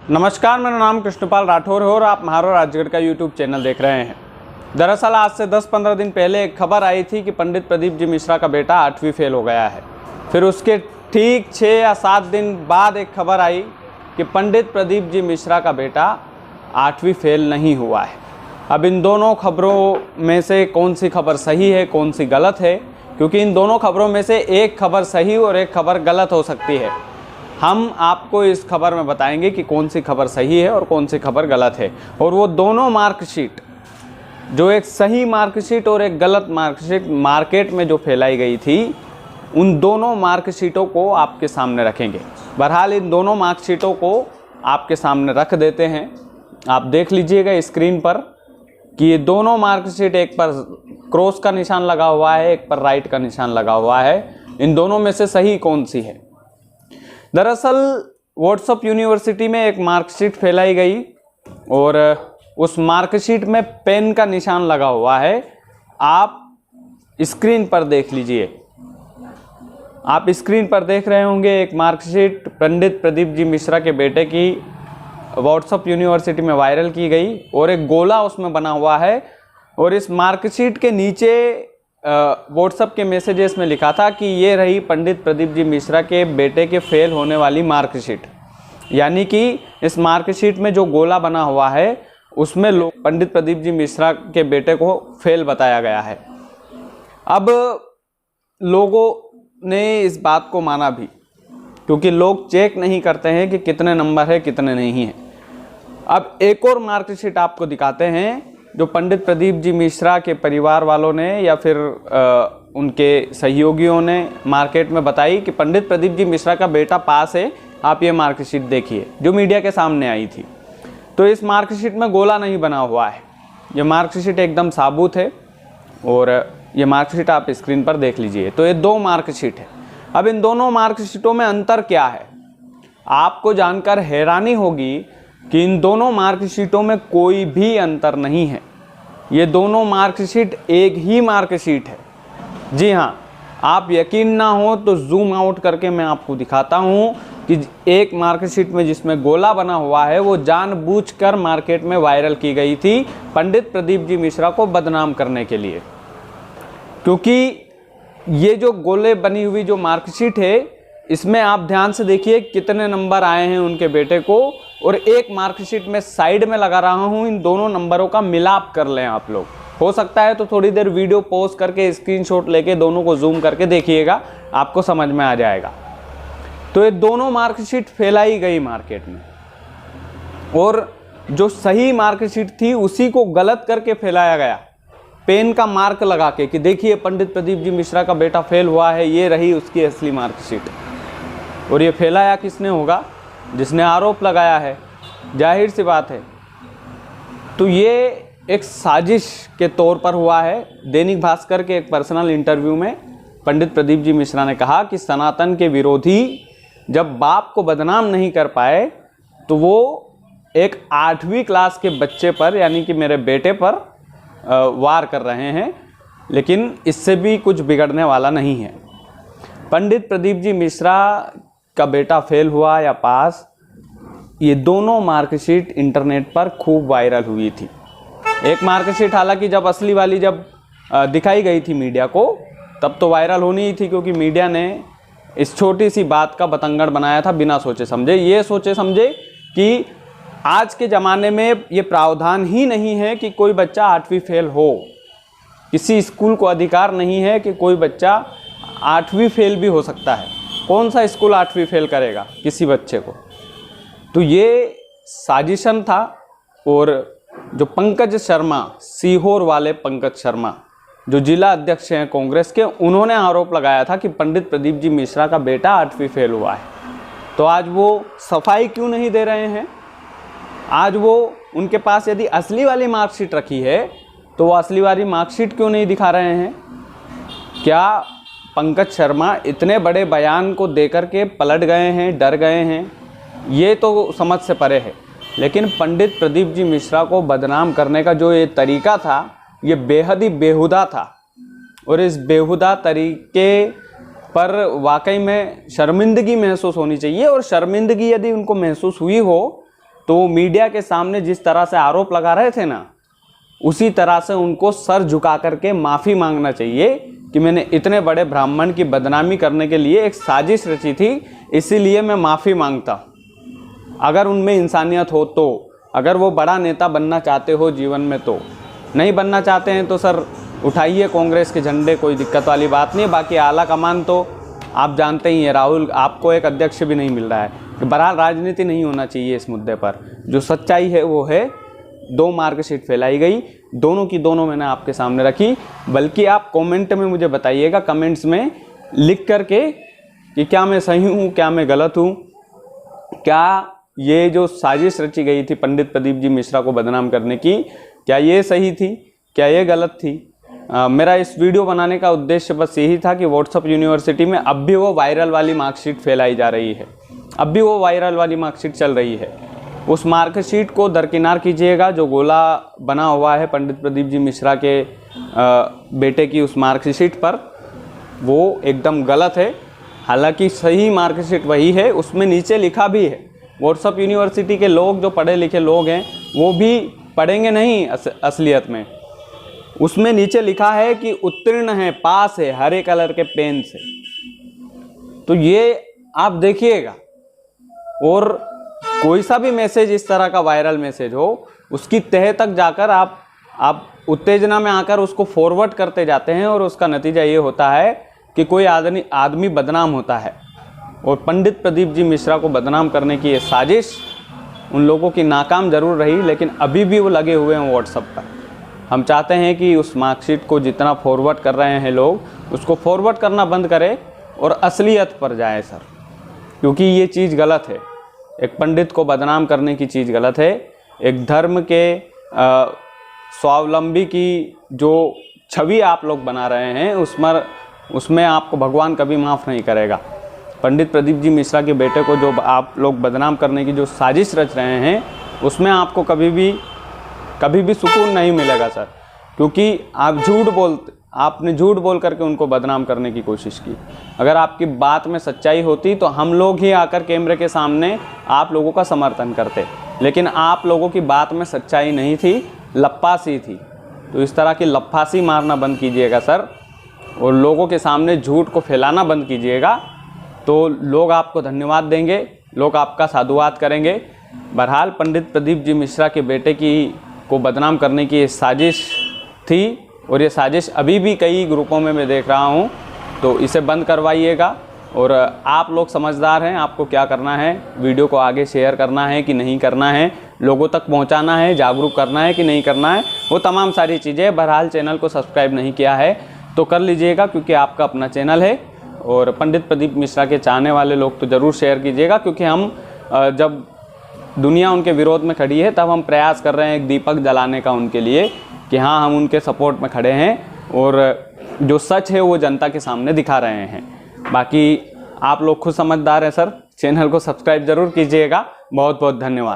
नमस्कार, मेरा नाम कृष्णपाल राठौर है और आप महाराव राजगढ़ का यूट्यूब चैनल देख रहे हैं। दरअसल आज से 10-15 दिन पहले एक खबर आई थी कि पंडित प्रदीप जी मिश्रा का बेटा 8वीं फेल हो गया है। फिर उसके ठीक 6 या 7 दिन बाद एक खबर आई कि पंडित प्रदीप जी मिश्रा का बेटा 8वीं फेल नहीं हुआ है। अब इन दोनों खबरों में से कौन सी खबर सही है, कौन सी गलत है, क्योंकि इन दोनों खबरों में से एक खबर सही और एक खबर गलत हो सकती है। हम आपको इस खबर में बताएंगे कि कौन सी खबर सही है और कौन सी खबर गलत है। और वो दोनों मार्कशीट, जो एक सही मार्कशीट और एक गलत मार्कशीट मार्केट में जो फैलाई गई थी, उन दोनों मार्कशीटों को आपके सामने रखेंगे। बहरहाल इन दोनों मार्कशीटों को आपके सामने रख देते हैं। आप देख लीजिएगा स्क्रीन पर कि ये दोनों मार्कशीट, एक पर क्रॉस का निशान लगा हुआ है, एक पर राइट का निशान लगा हुआ है। इन दोनों में से सही कौन सी है? दरअसल व्हाट्सएप यूनिवर्सिटी में एक मार्कशीट फैलाई गई और उस मार्कशीट में पेन का निशान लगा हुआ है। आप स्क्रीन पर देख लीजिए। आप स्क्रीन पर देख रहे होंगे एक मार्कशीट पंडित प्रदीप जी मिश्रा के बेटे की व्हाट्सएप यूनिवर्सिटी में वायरल की गई और एक गोला उसमें बना हुआ है। और इस मार्कशीट के नीचे व्हाट्सएप के मैसेजेस में लिखा था कि ये रही पंडित प्रदीप जी मिश्रा के बेटे के फेल होने वाली मार्कशीट। यानी कि इस मार्कशीट में जो गोला बना हुआ है उसमें पंडित प्रदीप जी मिश्रा के बेटे को फेल बताया गया है। अब लोगों ने इस बात को माना भी, क्योंकि लोग चेक नहीं करते हैं कि कितने नंबर है कितने नहीं है। अब एक और मार्कशीट आपको दिखाते हैं जो पंडित प्रदीप जी मिश्रा के परिवार वालों ने या फिर उनके सहयोगियों ने मार्केट में बताई कि पंडित प्रदीप जी मिश्रा का बेटा पास है, आप ये मार्कशीट देखिए, जो मीडिया के सामने आई थी। तो इस मार्कशीट में गोला नहीं बना हुआ है, ये मार्कशीट एकदम साबुत है और ये मार्कशीट आप स्क्रीन पर देख लीजिए। तो ये दो मार्कशीट है। अब इन दोनों मार्कशीटों में अंतर क्या है? आपको जानकर हैरानी होगी कि इन दोनों मार्कशीटों में कोई भी अंतर नहीं है। ये दोनों मार्कशीट एक ही मार्कशीट है। जी हाँ, आप यकीन ना हो तो जूम आउट करके मैं आपको दिखाता हूँ कि एक मार्कशीट में जिसमें गोला बना हुआ है वो जानबूझकर मार्केट में वायरल की गई थी पंडित प्रदीप जी मिश्रा को बदनाम करने के लिए। क्योंकि ये जो गोले बनी हुई जो मार्कशीट है, इसमें आप ध्यान से देखिए कितने नंबर आए हैं उनके बेटे को। और एक मार्कशीट में साइड में लगा रहा हूं, इन दोनों नंबरों का मिलाप कर लें आप लोग। हो सकता है तो थोड़ी देर वीडियो पॉज करके स्क्रीनशॉट लेके दोनों को जूम करके देखिएगा, आपको समझ में आ जाएगा। तो ये दोनों मार्कशीट फैलाई गई मार्केट में और जो सही मार्कशीट थी उसी को गलत करके फैलाया गया, पेन का मार्क लगा के कि देखिए पंडित प्रदीप जी मिश्रा का बेटा फेल हुआ है, ये रही उसकी असली मार्कशीट। और ये फैलाया किसने होगा? जिसने आरोप लगाया है, जाहिर सी बात है। तो ये एक साजिश के तौर पर हुआ है। दैनिक भास्कर के एक पर्सनल इंटरव्यू में पंडित प्रदीप जी मिश्रा ने कहा कि सनातन के विरोधी जब बाप को बदनाम नहीं कर पाए तो वो एक 8वीं क्लास के बच्चे पर, यानी कि मेरे बेटे पर वार कर रहे हैं, लेकिन इससे भी कुछ बिगड़ने वाला नहीं है। पंडित प्रदीप जी मिश्रा का बेटा फेल हुआ या पास, ये दोनों मार्कशीट इंटरनेट पर खूब वायरल हुई थी। एक मार्कशीट हालांकि जब असली वाली जब दिखाई गई थी मीडिया को, तब तो वायरल होनी ही थी, क्योंकि मीडिया ने इस छोटी सी बात का बतंगड़ बनाया था बिना सोचे समझे। ये सोचे समझे कि आज के ज़माने में ये प्रावधान ही नहीं है कि कोई बच्चा 8वीं फेल हो। किसी स्कूल को अधिकार नहीं है कि कोई बच्चा 8वीं फेल भी हो सकता है। कौन सा स्कूल 8वीं फेल करेगा किसी बच्चे को? तो ये साजिशन था। और जो पंकज शर्मा, सीहोर वाले पंकज शर्मा, जो जिला अध्यक्ष हैं कांग्रेस के, उन्होंने आरोप लगाया था कि पंडित प्रदीप जी मिश्रा का बेटा 8वीं फेल हुआ है। तो आज वो सफाई क्यों नहीं दे रहे हैं? आज वो उनके पास यदि असली वाली मार्कशीट रखी है तो वो असली वाली मार्कशीट क्यों नहीं दिखा रहे हैं? क्या पंकज शर्मा इतने बड़े बयान को देकर के पलट गए हैं, डर गए हैं? ये तो समझ से परे है। लेकिन पंडित प्रदीप जी मिश्रा को बदनाम करने का जो ये तरीका था, ये बेहद ही बेहुदा था। और इस बेहुदा तरीके पर वाकई में शर्मिंदगी महसूस होनी चाहिए। और शर्मिंदगी यदि उनको महसूस हुई हो तो मीडिया के सामने जिस तरह से आरोप लगा रहे थे ना, उसी तरह से उनको सर झुका करके माफ़ी मांगना चाहिए कि मैंने इतने बड़े ब्राह्मण की बदनामी करने के लिए एक साजिश रची थी, इसीलिए मैं माफ़ी मांगता। अगर उनमें इंसानियत हो तो, अगर वो बड़ा नेता बनना चाहते हो जीवन में तो, नहीं बनना चाहते हैं तो सर उठाइए कांग्रेस के झंडे, कोई दिक्कत वाली बात नहीं। बाकी आला कमान तो आप जानते ही हैं, राहुल आपको एक अध्यक्ष भी नहीं मिल रहा है। बहरहाल राजनीति नहीं होना चाहिए इस मुद्दे पर। जो सच्चाई है वो है, 2 मार्कशीट फैलाई गई, दोनों की दोनों मैंने आपके सामने रखी। बल्कि आप कमेंट में मुझे बताइएगा, कमेंट्स में लिख करके कि क्या मैं सही हूँ, क्या मैं गलत हूँ, क्या ये जो साजिश रची गई थी पंडित प्रदीप जी मिश्रा को बदनाम करने की, क्या ये सही थी, क्या ये गलत थी। मेरा इस वीडियो बनाने का उद्देश्य बस यही था कि व्हाट्सएप यूनिवर्सिटी में अब भी वो वायरल वाली मार्कशीट फैलाई जा रही है, अब भी वो वायरल वाली मार्कशीट चल रही है। उस मार्कशीट को दरकिनार कीजिएगा। जो गोला बना हुआ है पंडित प्रदीप जी मिश्रा के बेटे की उस मार्कशीट पर, वो एकदम गलत है। हालांकि सही मार्कशीट वही है, उसमें नीचे लिखा भी है। व्हाट्सएप यूनिवर्सिटी के लोग, जो पढ़े लिखे लोग हैं, वो भी पढ़ेंगे नहीं असलियत में। उसमें नीचे लिखा है कि उत्तीर्ण है, पास है, हरे कलर के पेन से। तो ये आप देखिएगा। और कोई सा भी मैसेज इस तरह का वायरल मैसेज हो, उसकी तह तक जाकर आप उत्तेजना में आकर उसको फॉरवर्ड करते जाते हैं, और उसका नतीजा ये होता है कि कोई आदमी बदनाम होता है। और पंडित प्रदीप जी मिश्रा को बदनाम करने की ये साजिश उन लोगों की नाकाम ज़रूर रही, लेकिन अभी भी वो लगे हुए हैं व्हाट्सएप पर। हम चाहते हैं कि उस मार्कशीट को जितना फॉरवर्ड कर रहे हैं लोग, उसको फॉरवर्ड करना बंद करें और असलियत पर जाए सर, क्योंकि ये चीज़ गलत है। एक पंडित को बदनाम करने की चीज़ गलत है। एक धर्म के स्वावलंबी की जो छवि आप लोग बना रहे हैं, उसमें आपको भगवान कभी माफ़ नहीं करेगा। पंडित प्रदीप जी मिश्रा के बेटे को जो आप लोग बदनाम करने की जो साजिश रच रहे हैं, उसमें आपको कभी भी सुकून नहीं मिलेगा सर, क्योंकि आपने झूठ बोल करके उनको बदनाम करने की कोशिश की। अगर आपकी बात में सच्चाई होती तो हम लोग ही आकर कैमरे के सामने आप लोगों का समर्थन करते, लेकिन आप लोगों की बात में सच्चाई नहीं थी, लप्पासी थी। तो इस तरह की लप्पासी मारना बंद कीजिएगा सर, और लोगों के सामने झूठ को फैलाना बंद कीजिएगा, तो लोग आपको धन्यवाद देंगे, लोग आपका साधुवाद करेंगे। बहरहाल पंडित प्रदीप जी मिश्रा के बेटे को बदनाम करने की ये साजिश थी, और ये साजिश अभी भी कई ग्रुपों में मैं देख रहा हूँ। तो इसे बंद करवाइएगा। और आप लोग समझदार हैं, आपको क्या करना है, वीडियो को आगे शेयर करना है कि नहीं करना है, लोगों तक पहुँचाना है, जागरूक करना है कि नहीं करना है, वो तमाम सारी चीज़ें। बहरहाल चैनल को सब्सक्राइब नहीं किया है तो कर लीजिएगा, क्योंकि आपका अपना चैनल है। और पंडित प्रदीप मिश्रा के चाहने वाले लोग तो ज़रूर शेयर कीजिएगा, क्योंकि हम जब दुनिया उनके विरोध में खड़ी है, तब हम प्रयास कर रहे हैं एक दीपक जलाने का उनके लिए, कि हाँ हम उनके सपोर्ट में खड़े हैं, और जो सच है वो जनता के सामने दिखा रहे हैं। बाकी आप लोग खुद समझदार हैं सर। चैनल को सब्सक्राइब ज़रूर कीजिएगा। बहुत बहुत धन्यवाद।